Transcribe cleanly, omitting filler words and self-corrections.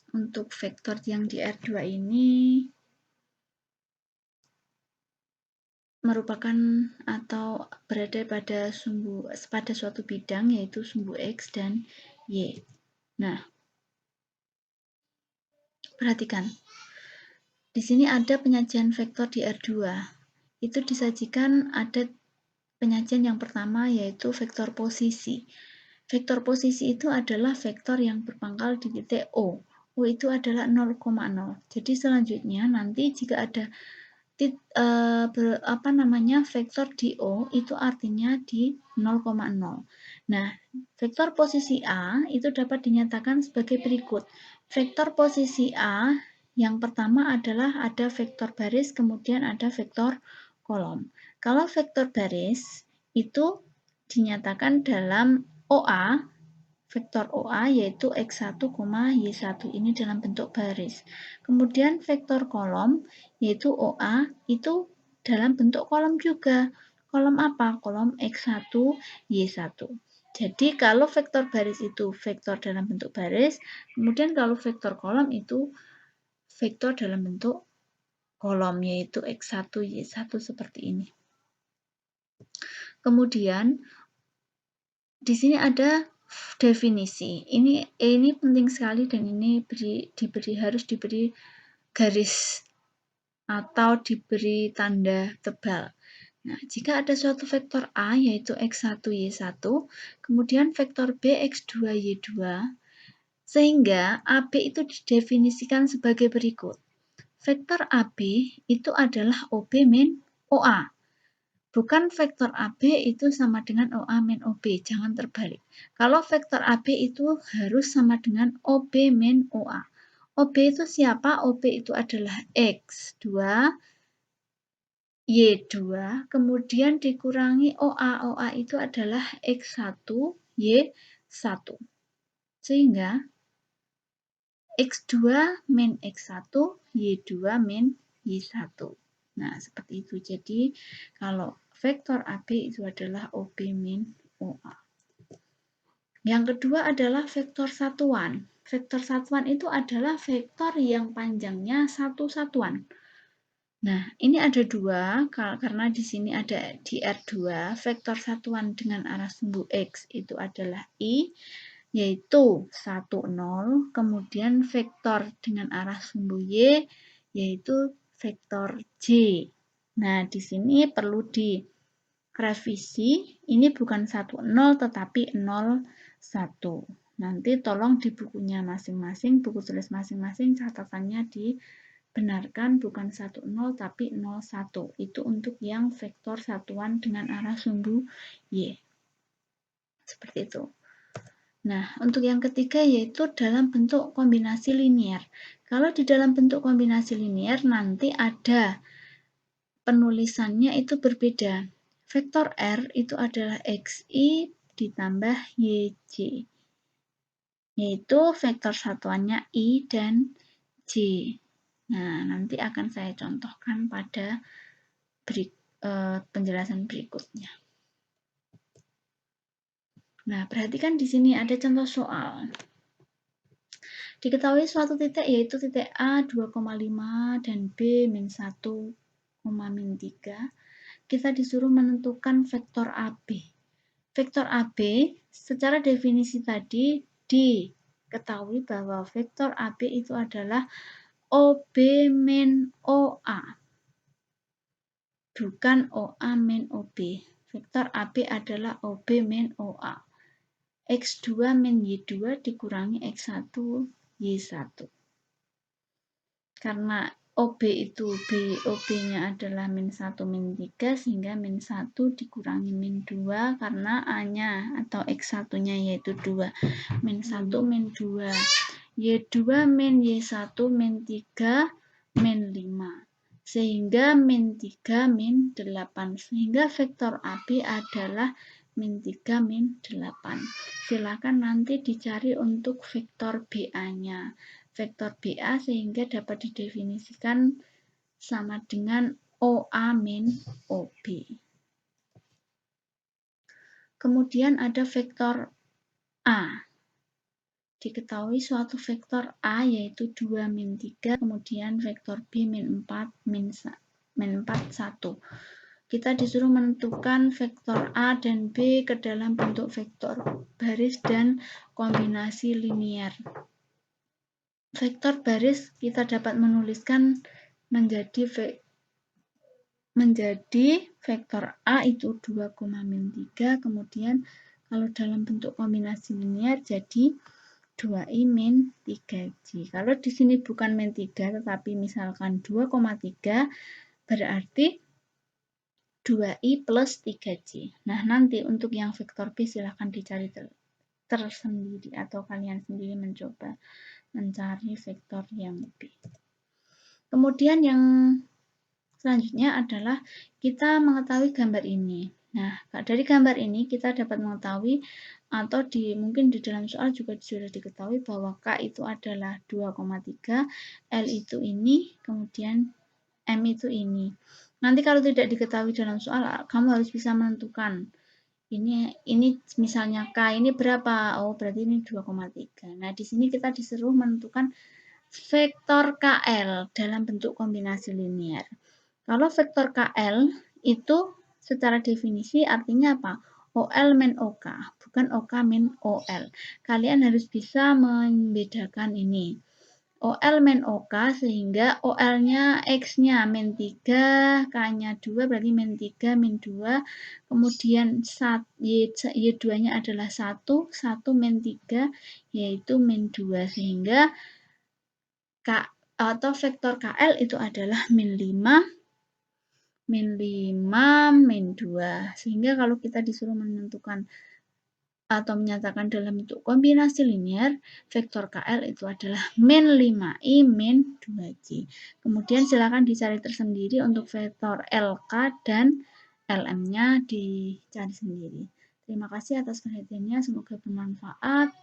untuk vektor yang di R2 ini merupakan atau berada pada suatu bidang, yaitu sumbu X dan Y. Nah, perhatikan. Di sini ada penyajian vektor di R2. Itu disajikan ada penyajian yang pertama, yaitu vektor posisi. Vektor posisi itu adalah vektor yang berpangkal di titik O. O itu adalah 0,0. Jadi selanjutnya nanti jika ada vektor di O itu artinya di 0,0. Nah, vektor posisi A itu dapat dinyatakan sebagai berikut. Vektor posisi A yang pertama adalah ada vektor baris, kemudian ada vektor kolom. Kalau vektor baris itu dinyatakan dalam OA, vektor OA yaitu X1, Y1 ini dalam bentuk baris. Kemudian vektor kolom yaitu OA itu dalam bentuk kolom juga. Kolom apa? Kolom X1, Y1. Jadi kalau vektor baris itu vektor dalam bentuk baris, kemudian kalau vektor kolom itu vektor dalam bentuk kolom yaitu X1, Y1 seperti ini. Kemudian di sini ada definisi. Ini penting sekali dan ini harus diberi garis atau diberi tanda tebal. Nah, jika ada suatu vektor A yaitu X1, Y1, kemudian vektor B X2, Y2, sehingga AB itu didefinisikan sebagai berikut. Vektor AB itu adalah OB min OA. Bukan vektor AB itu sama dengan OA min OB, jangan terbalik. Kalau vektor AB itu harus sama dengan OB min OA. OB itu siapa? OB itu adalah X2, Y2, kemudian dikurangi OA. OA itu adalah X1, Y1. Sehingga X2 min X1, Y2 min Y1. Nah, seperti itu. Jadi, kalau vektor AB itu adalah OB min OA. Yang kedua adalah vektor satuan. Vektor satuan itu adalah vektor yang panjangnya satu satuan. Nah, ini ada dua, karena di sini ada di R2, vektor satuan dengan arah sumbu X itu adalah I, yaitu 1, 0, kemudian vektor dengan arah sumbu Y, yaitu vektor J. Nah, di sini perlu direvisi, ini bukan 1, 0, tetapi 0, 1. Nanti tolong di bukunya masing-masing, buku tulis masing-masing, catatannya dibenarkan bukan 1, 0, tapi 0, 1. Itu untuk yang vektor satuan dengan arah sumbu Y. Seperti itu. Nah, untuk yang ketiga yaitu dalam bentuk kombinasi linier. Kalau di dalam bentuk kombinasi linier nanti ada penulisannya itu berbeda. Vektor R itu adalah XI ditambah YJ, yaitu vektor satuannya I dan J. Nah, nanti akan saya contohkan pada penjelasan berikutnya. Nah, perhatikan di sini ada contoh soal. Diketahui suatu titik yaitu titik A 2,5 dan B min 1, min 3. Kita disuruh menentukan vektor AB. Vektor AB secara definisi tadi diketahui bahwa vektor AB itu adalah OB min OA. Bukan OA min OB. Vektor AB adalah OB min OA. X2 min Y2 dikurangi X1 Y1. Karena OB itu OB-nya adalah min 1 min 3 sehingga min 1 dikurangi min 2 karena A-nya atau X1-nya yaitu 2. Min 1 min 2. Y2 min Y1 min 3 min 5. Sehingga min 3 min 8. Sehingga vektor AB adalah min 3 min 8. Silakan nanti dicari untuk vektor BA-nya. Vektor BA sehingga dapat didefinisikan sama dengan OA min OB. Kemudian ada vektor A. diketahui suatu vektor A yaitu 2 min 3, kemudian vektor B min 4, min 4, 1. Kita disuruh menentukan vektor A dan B ke dalam bentuk vektor baris dan kombinasi linier. Vektor baris kita dapat menuliskan menjadi vektor A itu 2, min 3, kemudian kalau dalam bentuk kombinasi linier jadi 2i min 3j. Kalau di sini bukan min 3 tetapi misalkan 2,3 berarti 2i plus 3j. Nah, nanti untuk yang vektor B silahkan dicari tersendiri atau kalian sendiri mencoba mencari vektor yang B. Kemudian yang selanjutnya adalah kita mengetahui gambar ini. Nah, dari gambar ini kita dapat mengetahui atau mungkin di dalam soal juga sudah diketahui bahwa K itu adalah 2,3, L itu ini, kemudian M itu ini. Nanti kalau tidak diketahui dalam soal, kamu harus bisa menentukan. Ini misalnya K ini berapa? Oh, berarti ini 2,3. Nah, di sini kita disuruh menentukan vektor KL dalam bentuk kombinasi linier. Kalau vektor KL itu secara definisi artinya apa? OL min OK, bukan OK min OL. Kalian harus bisa membedakan ini. OL min OK sehingga OL-nya X-nya min 3, K-nya 2 berarti min 3, min 2. Kemudian Y2-nya adalah 1, 1 min 3 yaitu min 2. Sehingga K atau vektor KL itu adalah min 5, min 5, min 2. Sehingga kalau kita disuruh menentukan atau menyatakan dalam bentuk kombinasi linier, vektor KL itu adalah min 5i min 2j. Kemudian silakan dicari tersendiri untuk vektor LK dan LM-nya dicari sendiri. Terima kasih atas perhatiannya, semoga bermanfaat.